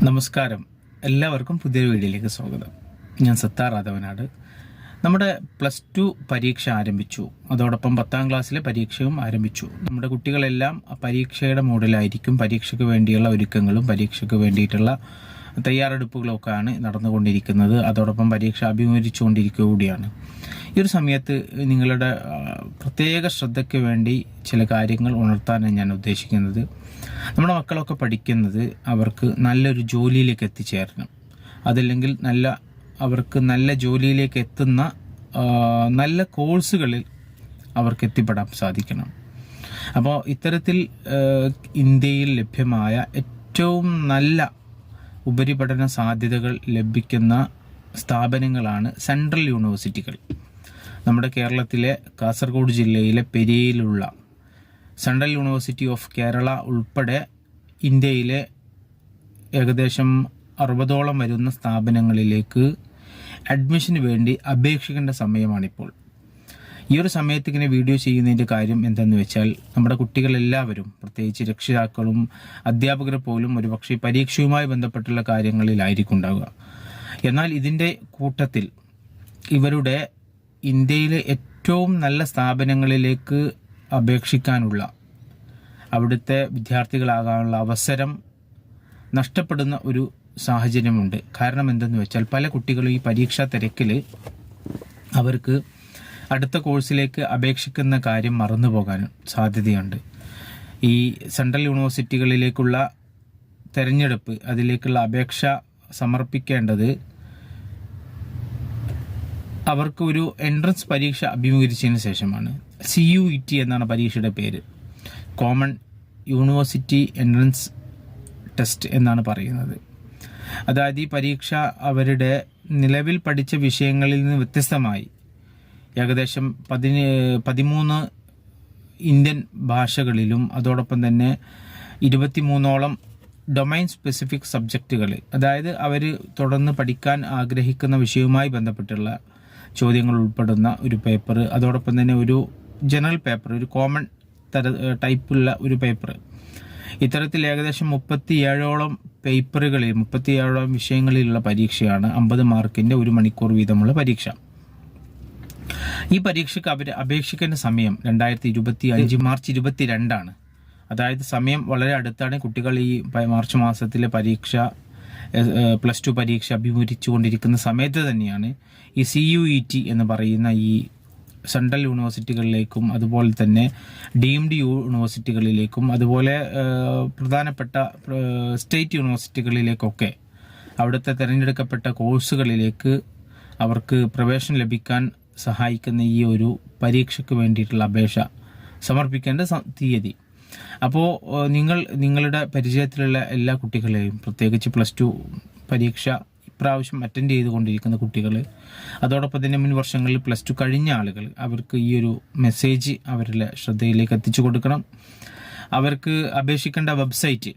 നമസ്കാരം, എല്ലാവർക്കും പുതിയൊരു വീഡിയോയിലേക്ക് സ്വാഗതം. ഞാൻ സത്താർ രാധവനാട്. നമ്മുടെ +2 പരീക്ഷ ആരംഭിച്ചു. അതോടൊപ്പം 10ാം ക്ലാസ്സിലെ പരീക്ഷയും ആരംഭിച്ചു. നമ്മുടെ കുട്ടികളെല്ലാം പരീക്ഷയുടെ മൂഡിലായിരിക്കും. പരീക്ഷയ്ക്ക് വേണ്ടിയുള്ള ഒരുക്കങ്ങളും പരീക്ഷയ്ക്ക് വേണ്ടിയിട്ടുള്ള തയ്യാറെടുപ്പുകളൊക്കെയാണ് നടന്നുകൊണ്ടിരിക്കുന്നത്. അതോടൊപ്പം പരീക്ഷ അഭിമുഖീകരിച്ചുകൊണ്ടിരിക്കുക കൂടിയാണ്. ഈ ഒരു സമയത്ത് നിങ്ങളുടെ പ്രത്യേക ശ്രദ്ധയ്ക്ക് വേണ്ടി ചില കാര്യങ്ങൾ ഉണർത്താനാണ് ഞാൻ ഉദ്ദേശിക്കുന്നത്. നമ്മുടെ മക്കളൊക്കെ പഠിക്കുന്നത് അവർക്ക് നല്ലൊരു ജോലിയിലേക്ക് എത്തിച്ചേരണം, അതല്ലെങ്കിൽ അവർക്ക് നല്ല ജോലിയിലേക്ക് എത്തുന്ന നല്ല കോഴ്സുകളിൽ അവർക്ക് എത്തിപ്പെടാൻ സാധിക്കണം. അപ്പോൾ ഇത്തരത്തിൽ ഇന്ത്യയിൽ ലഭ്യമായ ഏറ്റവും നല്ല ഉപരിപഠന സാധ്യതകൾ ലഭിക്കുന്ന സ്ഥാപനങ്ങളാണ് സെൻട്രൽ യൂണിവേഴ്സിറ്റികൾ. നമ്മുടെ കേരളത്തിലെ കാസർഗോഡ് ജില്ലയിലെ പെരിയയിലുള്ള സെൻട്രൽ യൂണിവേഴ്സിറ്റി ഓഫ് കേരള ഉൾപ്പെടെ ഇന്ത്യയിലെ ഏകദേശം 60ഓളം വരുന്ന സ്ഥാപനങ്ങളിലേക്ക് അഡ്മിഷന് വേണ്ടി അപേക്ഷിക്കേണ്ട സമയമാണിപ്പോൾ. ഈ ഒരു സമയത്ത് ഇങ്ങനെ വീഡിയോ ചെയ്യുന്നതിൻ്റെ കാര്യം എന്തെന്ന് വെച്ചാൽ, നമ്മുടെ കുട്ടികളെല്ലാവരും, പ്രത്യേകിച്ച് രക്ഷിതാക്കളും അധ്യാപകരെ പോലും ഒരുപക്ഷെ പരീക്ഷയുമായി ബന്ധപ്പെട്ടുള്ള കാര്യങ്ങളിലായിരിക്കും ഉണ്ടാവുക. എന്നാൽ ഇതിൻ്റെ കൂട്ടത്തിൽ ഇവരുടെ ഇന്ത്യയിലെ ഏറ്റവും നല്ല സ്ഥാപനങ്ങളിലേക്ക് അപേക്ഷിക്കാനുള്ള, അവിടുത്തെ വിദ്യാർത്ഥികളാകാനുള്ള അവസരം നഷ്ടപ്പെടുന്ന ഒരു സാഹചര്യമുണ്ട്. കാരണം എന്തെന്ന് വെച്ചാൽ, പല കുട്ടികളും ഈ പരീക്ഷാ തിരക്കിൽ അവർക്ക് അടുത്ത കോഴ്സിലേക്ക് അപേക്ഷിക്കുന്ന കാര്യം മറന്നു പോകാൻ സാധ്യതയുണ്ട്. ഈ സെൻട്രൽ യൂണിവേഴ്സിറ്റികളിലേക്കുള്ള തിരഞ്ഞെടുപ്പ്, അതിലേക്കുള്ള അപേക്ഷ സമർപ്പിക്കേണ്ടത് അവർക്ക് ഒരു എൻട്രൻസ് പരീക്ഷ അഭിമുഖീകരിച്ചതിന് ശേഷമാണ്. CUET എന്നാണ് പരീക്ഷയുടെ പേര്. കോമൺ യൂണിവേഴ്സിറ്റി എൻട്രൻസ് ടെസ്റ്റ് എന്നാണ് പറയുന്നത്. അതായത് ഈ പരീക്ഷ അവരുടെ നിലവിൽ പഠിച്ച വിഷയങ്ങളിൽ നിന്ന് വ്യത്യസ്തമായി ഏകദേശം 13 ഇന്ത്യൻ ഭാഷകളിലും അതോടൊപ്പം തന്നെ 23ഓളം ഡൊമൈൻ സ്പെസിഫിക് സബ്ജക്റ്റുകൾ, അതായത് അവർ തുടർന്ന് പഠിക്കാൻ ആഗ്രഹിക്കുന്ന വിഷയവുമായി ബന്ധപ്പെട്ടുള്ള ചോദ്യങ്ങൾ ഉൾപ്പെടുന്ന ഒരു പേപ്പർ, അതോടൊപ്പം തന്നെ ഒരു ജനറൽ പേപ്പർ, ഒരു കോമൺ ടൈപ്പുള്ള ഒരു പേപ്പർ. ഇത്തരത്തിൽ ഏകദേശം 37ഓളം പേപ്പറുകളിൽ 37ഓളം വിഷയങ്ങളിലുള്ള പരീക്ഷയാണ്. 50 മാർക്കിൻ്റെ 1 മണിക്കൂർ വീതമുള്ള പരീക്ഷ. ഈ പരീക്ഷയ്ക്ക് അവർ അപേക്ഷിക്കേണ്ട സമയം 2025 മാർച്ച് 22 അതായത് സമയം വളരെ അടുത്താണ്. കുട്ടികൾ ഈ മാർച്ച് മാസത്തിലെ പരീക്ഷ, +2 പരീക്ഷ അഭിമുഖീകരിച്ചു കൊണ്ടിരിക്കുന്ന സമയത്ത് തന്നെയാണ് ഈ CUET എന്ന് പറയുന്ന ഈ സെൻട്രൽ യൂണിവേഴ്സിറ്റികളിലേക്കും അതുപോലെ തന്നെ ഡീംഡ് യൂണിവേഴ്സിറ്റികളിലേക്കും അതുപോലെ പ്രധാനപ്പെട്ട സ്റ്റേറ്റ് യൂണിവേഴ്സിറ്റികളിലേക്കൊക്കെ അവിടുത്തെ തിരഞ്ഞെടുക്കപ്പെട്ട കോഴ്സുകളിലേക്ക് അവർക്ക് പ്രവേശനം ലഭിക്കാൻ സഹായിക്കുന്ന ഈ ഒരു പരീക്ഷയ്ക്ക് വേണ്ടിയിട്ടുള്ള അപേക്ഷ സമർപ്പിക്കേണ്ട തീയതി. അപ്പോൾ നിങ്ങളുടെ പരിചയത്തിലുള്ള എല്ലാ കുട്ടികളെയും, പ്രത്യേകിച്ച് +2 പരീക്ഷ ഇപ്രാവശ്യം അറ്റൻഡ് ചെയ്തുകൊണ്ടിരിക്കുന്ന കുട്ടികൾ, അതോടൊപ്പം തന്നെ മുൻ വർഷങ്ങളിൽ +2 കഴിഞ്ഞ ആളുകൾ, അവർക്ക് ഈ ഒരു മെസ്സേജ് അവരുടെ ശ്രദ്ധയിലേക്ക് എത്തിച്ചു കൊടുക്കണം. അവർക്ക് അപേക്ഷിക്കേണ്ട വെബ്സൈറ്റ്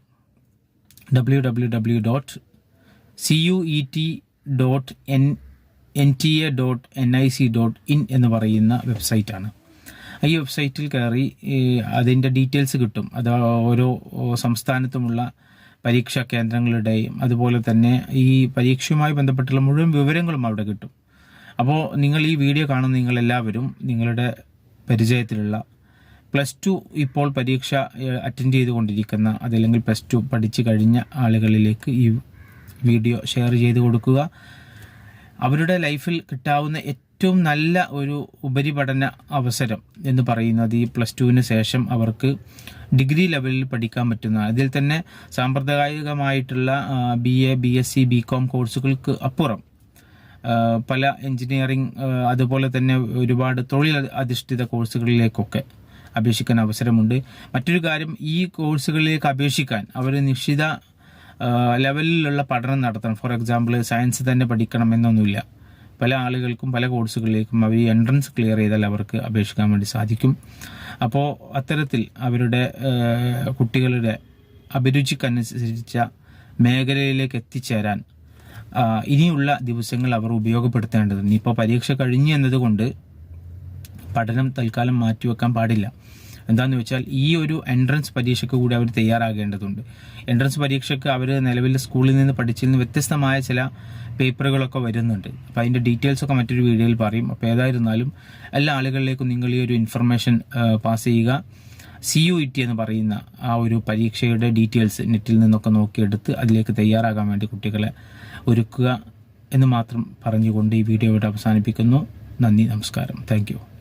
www.cuet.nta.nic.in എന്ന് പറയുന്ന വെബ്സൈറ്റാണ്. ഈ വെബ്സൈറ്റിൽ കയറി അതിൻ്റെ ഡീറ്റെയിൽസ് കിട്ടും. അത് ഓരോ സംസ്ഥാനത്തുമുള്ള പരീക്ഷാ കേന്ദ്രങ്ങളുടെയും അതുപോലെ തന്നെ ഈ പരീക്ഷയുമായി ബന്ധപ്പെട്ടുള്ള മുഴുവൻ വിവരങ്ങളും അവിടെ കിട്ടും. അപ്പോൾ നിങ്ങൾ ഈ വീഡിയോ കാണുന്ന നിങ്ങളെല്ലാവരും നിങ്ങളുടെ പരിചയത്തിലുള്ള +2 ഇപ്പോൾ പരീക്ഷ അറ്റൻഡ് ചെയ്തുകൊണ്ടിരിക്കുന്ന, അതല്ലെങ്കിൽ +2 പഠിച്ചു കഴിഞ്ഞ ആളുകളിലേക്ക് ഈ വീഡിയോ ഷെയർ ചെയ്ത് കൊടുക്കുക. അവരുടെ ലൈഫിൽ കിട്ടാവുന്ന ഏറ്റവും നല്ല ഒരു ഉപരിപഠന അവസരം എന്ന് പറയുന്നത് ഈ +2വിന് ശേഷം അവർക്ക് ഡിഗ്രി ലെവലിൽ പഠിക്കാൻ പറ്റുന്ന, അതിൽ തന്നെ സാമ്പ്രദായികമായിട്ടുള്ള BA, BSc, BCom കോഴ്സുകൾക്ക് അപ്പുറം പല എൻജിനീയറിംഗ് അതുപോലെ തന്നെ ഒരുപാട് തൊഴിൽ അധിഷ്ഠിത കോഴ്സുകളിലേക്കൊക്കെ അപേക്ഷിക്കാൻ അവസരമുണ്ട്. മറ്റൊരു കാര്യം, ഈ കോഴ്സുകളിലേക്ക് അപേക്ഷിക്കാൻ അവർ നിശ്ചിത ലെവലിലുള്ള പഠനം നടത്തണം. ഫോർ എക്സാമ്പിൾ സയൻസ് തന്നെ പഠിക്കണം എന്നൊന്നുമില്ല. പല ആളുകൾക്കും പല കോഴ്സുകളിലേക്കും അവർ ഈ എൻട്രൻസ് ക്ലിയർ ചെയ്താൽ അവർക്ക് അപേക്ഷിക്കാൻ വേണ്ടി സാധിക്കും. അപ്പോൾ അത്തരത്തിൽ അവരുടെ കുട്ടികളുടെ അഭിരുചിക്കനുസരിച്ച മേഖലയിലേക്ക് എത്തിച്ചേരാൻ ഇനിയുള്ള ദിവസങ്ങൾ അവർ ഉപയോഗപ്പെടുത്തേണ്ടതുണ്ട്. ഇപ്പോൾ പരീക്ഷ കഴിഞ്ഞു എന്നതുകൊണ്ട് പഠനം തൽക്കാലം മാറ്റിവെക്കാൻ പാടില്ല. എന്താണെന്ന് വെച്ചാൽ ഈ ഒരു എൻട്രൻസ് പരീക്ഷയ്ക്ക് കൂടി അവർ തയ്യാറാകേണ്ടതുണ്ട്. എൻട്രൻസ് പരീക്ഷയ്ക്ക് അവർ നിലവിൽ സ്കൂളിൽ നിന്ന് പഠിച്ചതിൽ നിന്ന് വ്യത്യസ്തമായ ചില പേപ്പറുകളൊക്കെ വരുന്നുണ്ട്. അപ്പോൾ അതിൻ്റെ ഡീറ്റെയിൽസൊക്കെ മറ്റൊരു വീഡിയോയിൽ പറയും. അപ്പോൾ ഏതായിരുന്നാലും എല്ലാ ആളുകളിലേക്കും നിങ്ങൾ ഈ ഒരു ഇൻഫർമേഷൻ പാസ് ചെയ്യുക. CUET എന്ന് പറയുന്ന ആ ഒരു പരീക്ഷയുടെ ഡീറ്റെയിൽസ് നെറ്റിൽ നിന്നൊക്കെ നോക്കിയെടുത്ത് അതിലേക്ക് തയ്യാറാകാൻ വേണ്ടി കുട്ടികളെ ഒരുക്കുക എന്ന് മാത്രം പറഞ്ഞുകൊണ്ട് ഈ വീഡിയോ ഇവിടെ അവസാനിപ്പിക്കുന്നു. നന്ദി, നമസ്കാരം, താങ്ക് യു.